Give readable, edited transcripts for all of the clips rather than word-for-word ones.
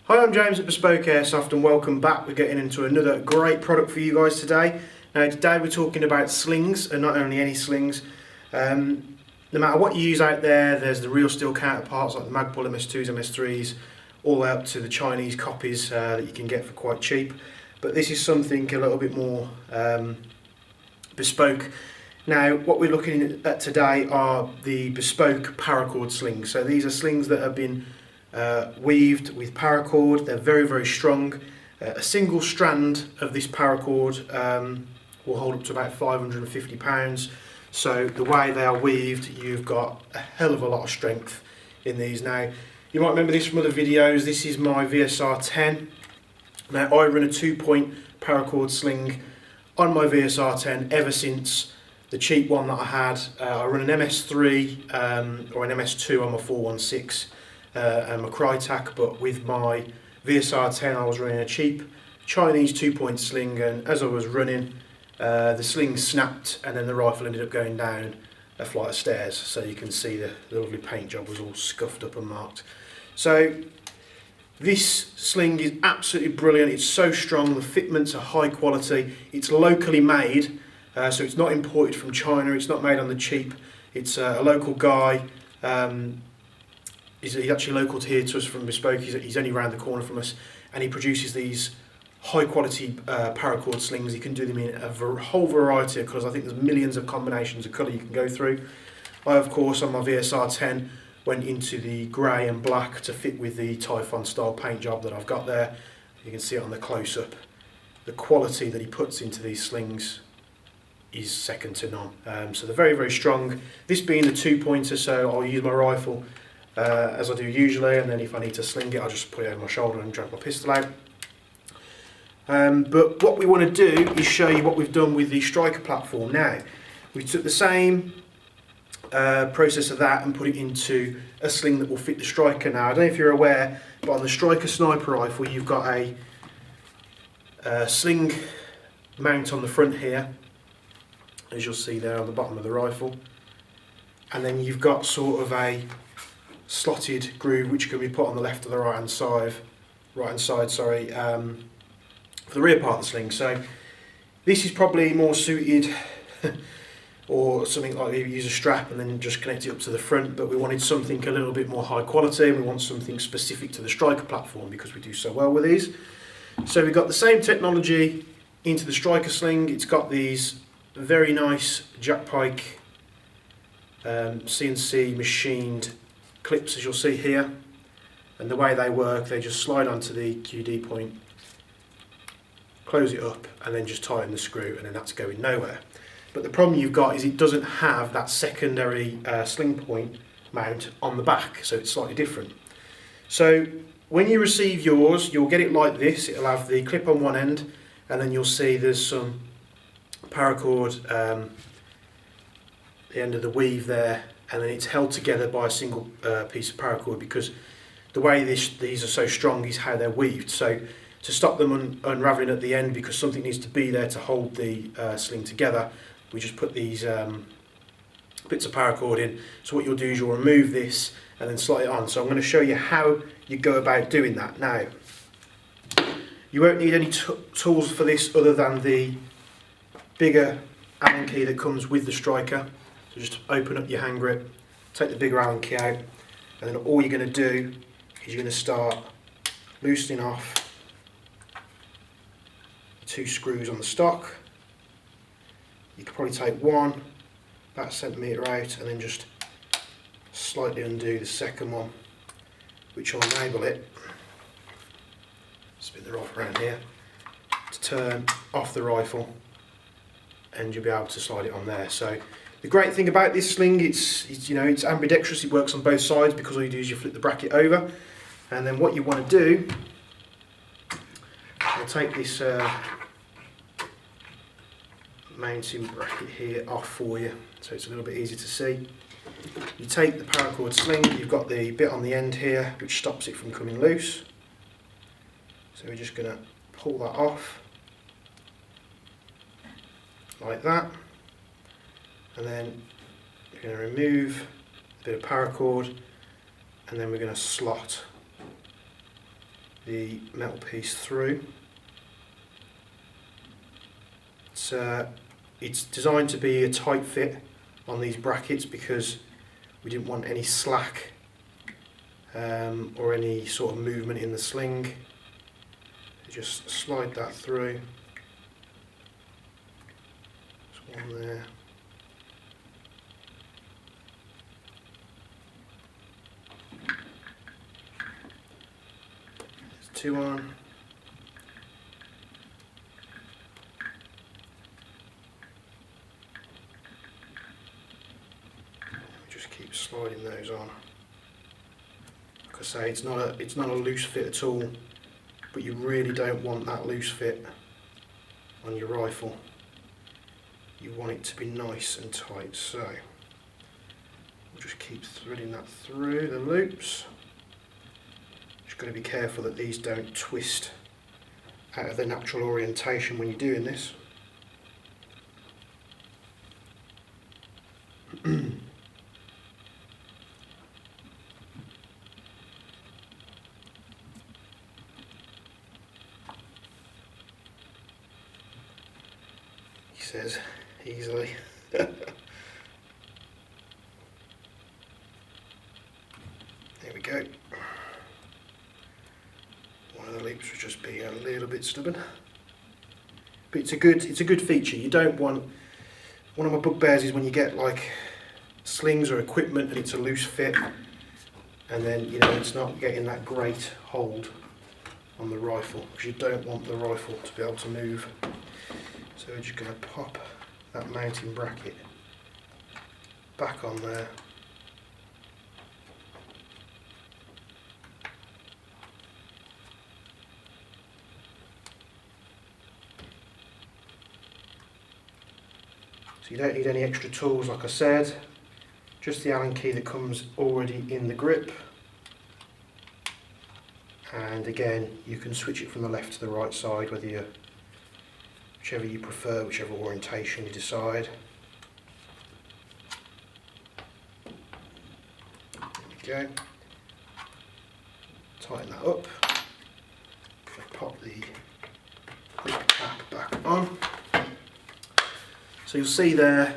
Hi, I'm James at Bespoke Airsoft and welcome back. We're getting into another great product for you guys today. Now today we're talking about slings, and not only any slings. No matter what you use out there, there's the real steel counterparts like the Magpul MS2s, MS3s, all the way up to the Chinese copies that you can get for quite cheap. But this is something a little bit more bespoke. Now what we're looking at today are the Bespoke Paracord slings. So these are slings that have been weaved with paracord. They're very strong. A single strand of this paracord will hold up to about 550 pounds. So the way they are weaved, you've got a hell of a lot of strength in these. Now you might remember this from other videos. This is my VSR 10. Now I run a 2-point paracord sling on my VSR 10 ever since the cheap one that I had. I run an MS3 or an MS2 on my 416. And my Crytac, but with my VSR 10 I was running a cheap Chinese 2-point sling, and as I was running the sling snapped and then the rifle ended up going down a flight of stairs, so you can see the lovely paint job was all scuffed up and marked. So this sling is absolutely brilliant. It's so strong, the fitments are high quality, it's locally made, so it's not imported from China, it's not made on the cheap. It's a local guy. He's actually local here to us from Bespoke. He's only around the corner from us, and he produces these high quality paracord slings. You can do them in a whole variety of colours. I think there's millions of combinations of colour you can go through. I, of course, on my VSR 10 went into the grey and black to fit with the Typhon style paint job that I've got there. You can see it on the close-up. The quality that he puts into these slings is second to none. So they're very strong. This being the 2-pointer, so I'll use my rifle as I do usually, and then if I need to sling it I'll just put it over my shoulder and drag my pistol out. But what we want to do is show you what we've done with the striker platform. Now we took the same process of that and put it into a sling that will fit the striker. Now I don't know if you're aware, but on the striker sniper rifle you've got a sling mount on the front here, as you'll see there on the bottom of the rifle, and then you've got sort of a slotted groove which can be put on the left or the right hand side for the rear part of the sling. So this is probably more suited or something like you use a strap and then just connect it up to the front, but we wanted something a little bit more high quality, and we want something specific to the striker platform because we do so well with these. So we've got the same technology into the striker sling. It's got these very nice Jack Pike CNC machined clips, as you'll see here, and the way they work, they just slide onto the QD point, close it up, and then just tighten the screw, and then that's going nowhere. But the problem you've got is it doesn't have that secondary sling point mount on the back, so it's slightly different. So when you receive yours, you'll get it like this. It'll have the clip on one end, and then you'll see there's some paracord the end of the weave there, and then it's held together by a single piece of paracord, because the way these are so strong is how they're weaved. So to stop them unravelling at the end, because something needs to be there to hold the sling together, we just put these bits of paracord in. So what you'll do is you'll remove this and then slot it on. So I'm going to show you how you go about doing that. Now you won't need any tools for this other than the bigger Allen key that comes with the striker. So just open up your hand grip, take the bigger Allen key out, and then all you're going to do is you're going to start loosening off the 2 screws on the stock. You could probably take one about 1 centimetre out and then just slightly undo the second one, which will enable it, spin the rifle around here, to turn off the rifle, and you'll be able to slide it on there. So the great thing about this sling, it's ambidextrous. It works on both sides, because all you do is you flip the bracket over, and then what you want to do, I'll take this mounting bracket here off for you so it's a little bit easier to see. You take the paracord sling, you've got the bit on the end here which stops it from coming loose, so we're just going to pull that off like that. And then we're going to remove a bit of paracord, and then we're going to slot the metal piece through. It's designed to be a tight fit on these brackets because we didn't want any slack or any sort of movement in the sling. Just slide that through. There's one there. There's two on. Just keep sliding those on. Like I say, it's not a loose fit at all. But you really don't want that loose fit on your rifle. You want it to be nice and tight, so we'll just keep threading that through the loops. Just got to be careful that these don't twist out of their natural orientation when you're doing this. Says easily. There we go. One of the loops would just be a little bit stubborn, but it's a good feature. You don't want, one of my bugbears is when you get like slings or equipment and it's a loose fit, and then it's not getting that great hold on the rifle, because you don't want the rifle to be able to move. So we're just going to pop that mounting bracket back on there. So you don't need any extra tools, like I said, just the Allen key that comes already in the grip. And again, you can switch it from the left to the right side, whichever you prefer, whichever orientation you decide. There we go. Tighten that up. Pop the cap back on. So you'll see there,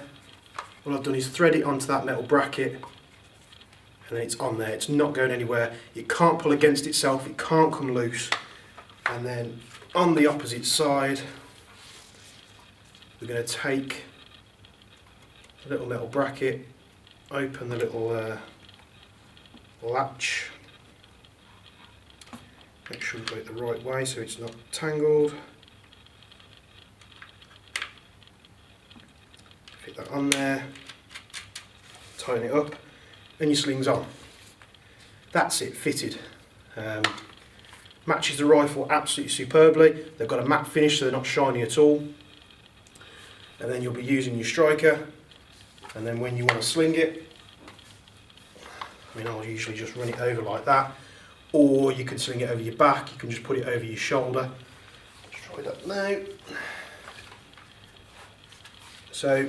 all I've done is thread it onto that metal bracket, and then it's on there. It's not going anywhere. It can't pull against itself. It can't come loose. And then on the opposite side, we're going to take the little metal bracket, open the little latch, make sure we've got it the right way so it's not tangled. Fit that on there, tighten it up, and your sling's on. That's it, fitted. Matches the rifle absolutely superbly. They've got a matte finish so they're not shiny at all. And then you'll be using your striker, and then when you want to sling it, I'll usually just run it over like that, or you can sling it over your back. You can just put it over your shoulder. Let's try that now. So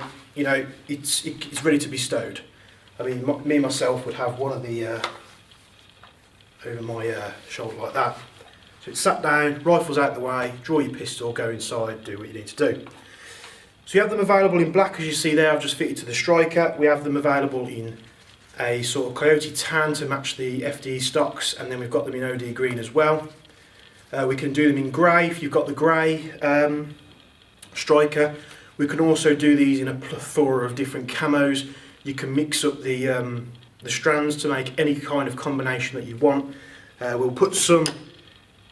it's ready to be stowed. I mean, me myself would have one of the over my shoulder like that. So it's sat down, rifle's out the way, draw your pistol, go inside, do what you need to do. So you have them available in black, as you see there. I've just fitted to the striker. We have them available in a sort of coyote tan to match the FD stocks, and then we've got them in OD green as well. We can do them in grey if you've got the grey striker. We can also do these in a plethora of different camos. You can mix up the strands to make any kind of combination that you want. We'll put some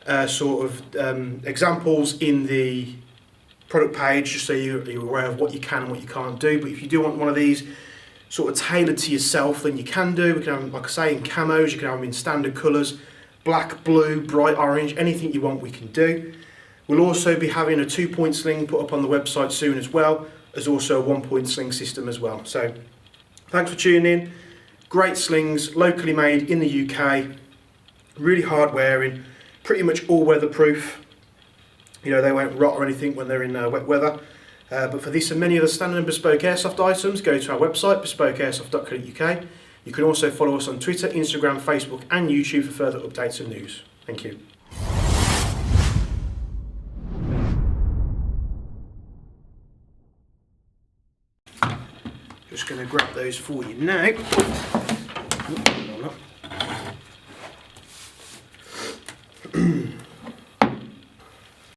examples in the product page just so you're aware of what you can and what you can't do. But if you do want one of these sort of tailored to yourself, then you can do. We can have them, like I say, in camos. You can have them in standard colours, black, blue, bright orange, anything you want we can do. We'll also be having a 2-point sling put up on the website soon as well, as also a 1-point sling system as well. So thanks for tuning in. Great slings, locally made in the UK, really hard wearing, pretty much all weatherproof. They won't rot or anything when they're in wet weather. But for this and many other standard and bespoke airsoft items, go to our website, bespokeairsoft.co.uk. You can also follow us on Twitter, Instagram, Facebook and YouTube for further updates and news. Thank you. just going to grab those for you now.